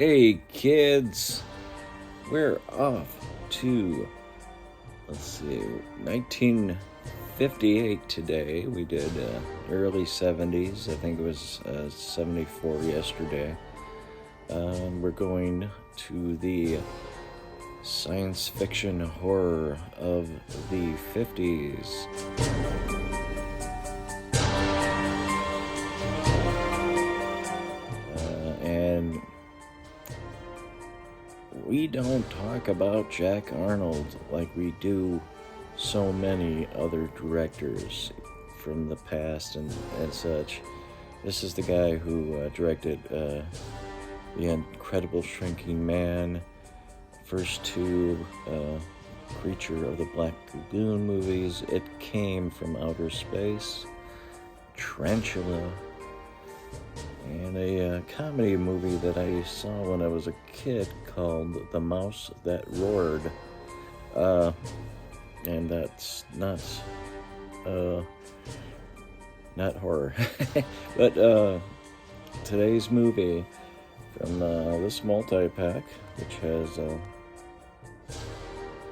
Hey kids, we're off to, 1958 today. We did early 70s. I think it was 74 yesterday. We're going to the science fiction horror of the 50s. And we don't talk about Jack Arnold like we do so many other directors from the past and such. This is the guy who directed The Incredible Shrinking Man, first two Creature of the Black Lagoon movies, It Came from Outer Space, Tarantula, and a comedy movie that I saw when I was a kid called The Mouse That Roared. And that's not horror. But today's movie from this multi-pack, which has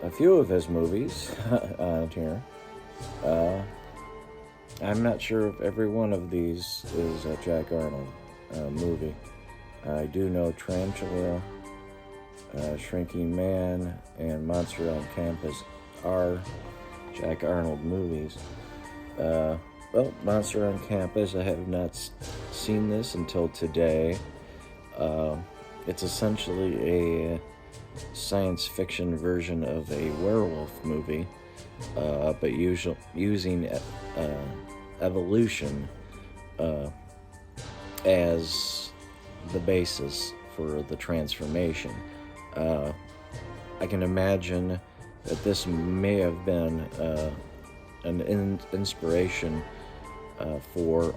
a few of his movies on here. I'm not sure if every one of these is a Jack Arnold movie. I do know Tarantula, Shrinking Man, and Monster on Campus are Jack Arnold movies. Well, Monster on Campus, I have not seen this until today. It's essentially a science fiction version of a werewolf movie, but using evolution as the basis for the transformation. I can imagine that this may have been an inspiration for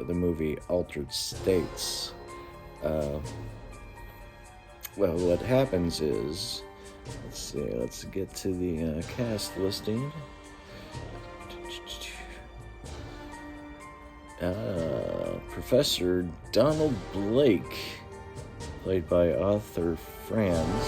the movie Altered States. Well, what happens is, let's get to the cast listing. Professor Donald Blake, played by Arthur Franz.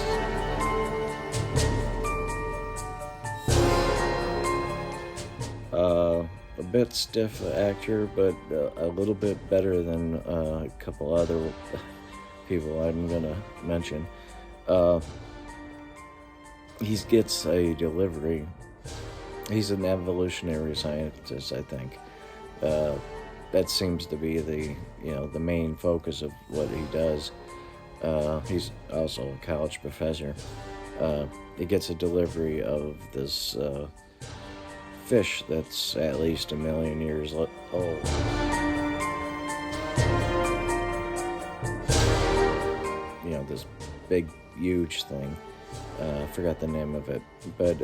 A bit stiff actor, but a little bit better than a couple other people I'm gonna mention. He gets a delivery. He's an evolutionary scientist, I think. That seems to be the main focus of what he does. He's also a college professor. He gets a delivery of this fish that's at least 1 million years old. This big, huge thing. I forgot the name of it, but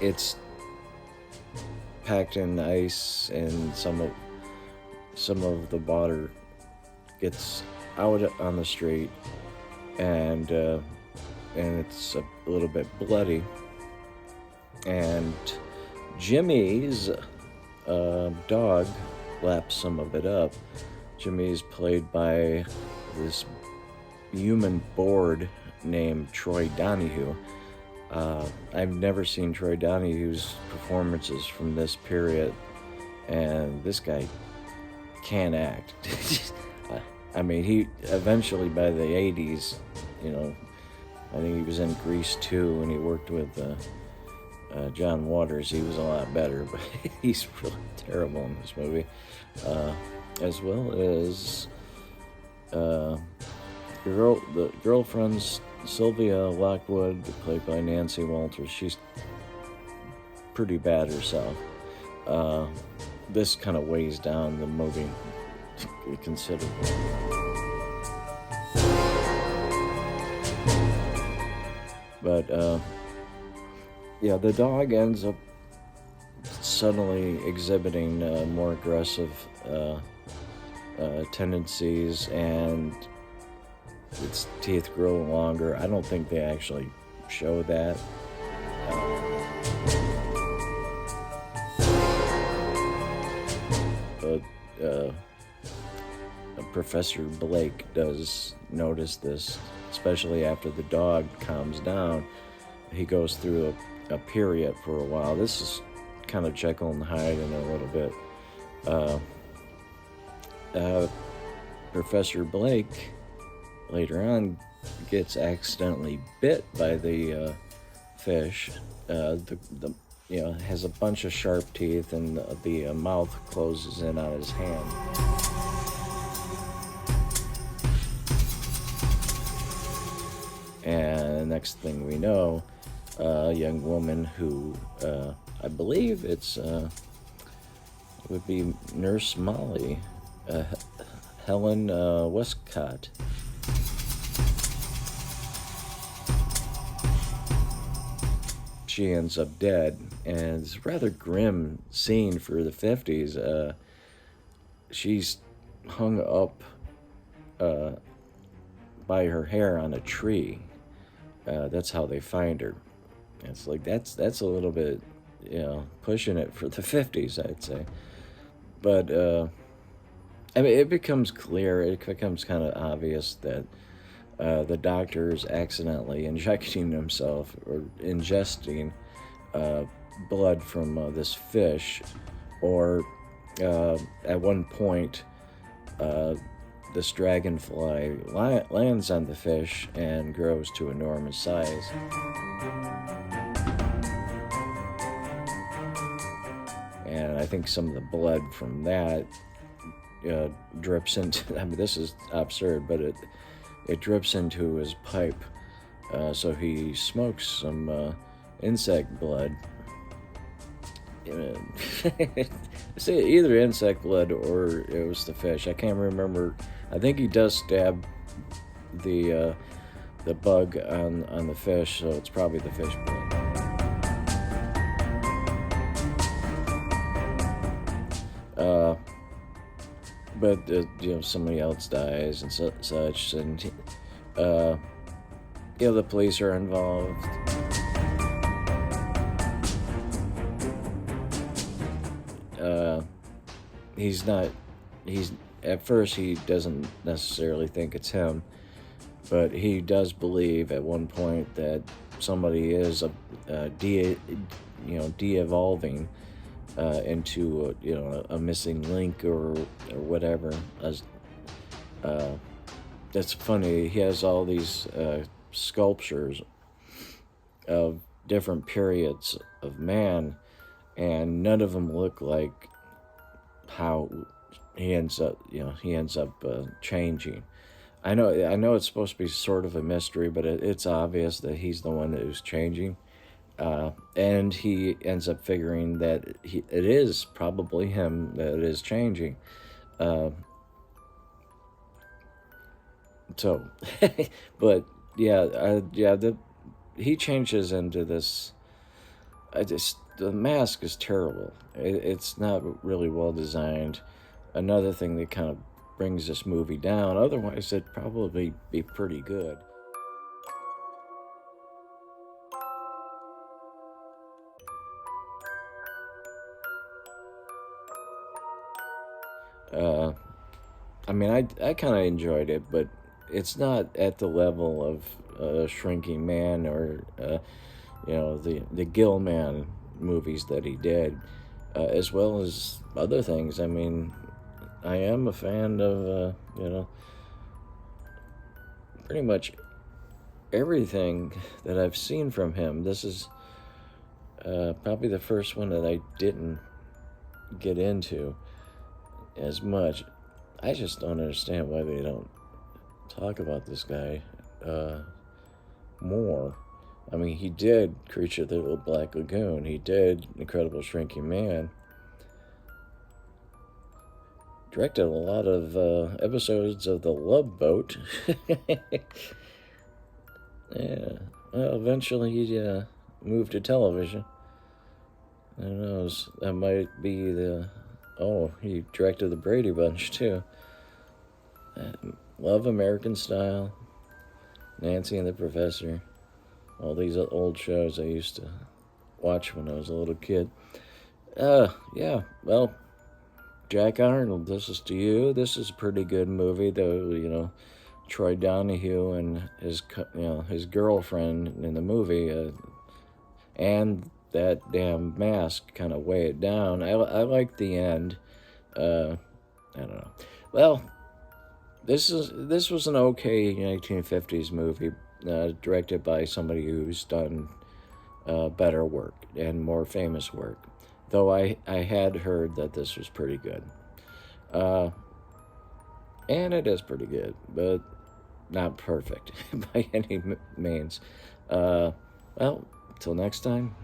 it's packed in ice, and some of the water gets out on the street, and it's a little bit bloody. And Jimmy's dog laps some of it up. Jimmy's played by this human board named Troy Donahue. I've never seen Troy Donahue's performances from this period, and this guy can't act. I mean, he eventually, by the 80s, I think he was in Grease 2, and he worked with John Waters. He was a lot better, but he's really terrible in this movie. As well as the girlfriend's Sylvia Lockwood, played by Nancy Walters. She's pretty bad herself. This kind of weighs down the movie considerably. But the dog ends up suddenly exhibiting more aggressive tendencies, and its teeth grow longer. I don't think they actually show that. But Professor Blake does notice this, especially after the dog calms down. He goes through a period for a while. This is kind of Jekyll and Hyde in a little bit. Professor Blake later on gets accidentally bit by the fish. Has a bunch of sharp teeth, and the mouth closes in on his hand. And the next thing we know, a young woman who, I believe would be Nurse Molly, Helen Westcott. She ends up dead, and it's a rather grim scene for the 50s. She's hung up by her hair on a tree. That's how they find her. It's like that's a little bit, pushing it for the 50s, I'd say. But I mean, it becomes clear, it becomes kind of obvious that the doctor is accidentally injecting himself or ingesting blood from this fish, or at one point this dragonfly lands on the fish and grows to enormous size. And I think some of the blood from that drips into, I mean, this is absurd, but it drips into his pipe. So he smokes some insect blood. See, either insect blood or it was the fish. I can't remember. I think he does stab the bug on the fish, so it's probably the fish blood. But somebody else dies and such, and the police are involved. He's at first he doesn't necessarily think it's him, but he does believe at one point that somebody is de-evolving into a missing link or whatever. That's funny. He has all these sculptures of different periods of man, and none of them look like how he ends up changing. I know it's supposed to be sort of a mystery, but it's obvious that he's the one who's changing. And he ends up figuring that it is probably him that is changing. But he changes into this. The mask is terrible. It's not really well designed. Another thing that kind of brings this movie down. Otherwise, it'd probably be pretty good. I mean, I kind of enjoyed it, but it's not at the level of Shrinking Man or the Gill Man movies that he did, as well as other things. I mean, I am a fan of pretty much everything that I've seen from him. This is probably the first one that I didn't get into as much. I just don't understand why they don't talk about this guy more. I mean, he did Creature of the Black Lagoon. He did Incredible Shrinking Man. Directed a lot of episodes of The Love Boat. Yeah. Well, eventually he moved to television. Who knows? That might be he directed The Brady Bunch, too. Love American Style, Nancy and the Professor, all these old shows I used to watch when I was a little kid. Yeah, well, Jack Arnold, this is to you. This is a pretty good movie, though. Troy Donahue and his girlfriend in the movie, and that damn mask kind of weigh it down. I like the end. I don't know. Well, this was an okay 1950s movie, directed by somebody who's done better work and more famous work. Though I had heard that this was pretty good. And it is pretty good, but not perfect by any means. Well, till next time,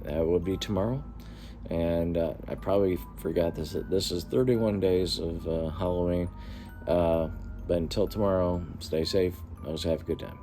that will be tomorrow. And I probably forgot this. This is 31 days of Halloween. But until tomorrow, stay safe. Always have a good time.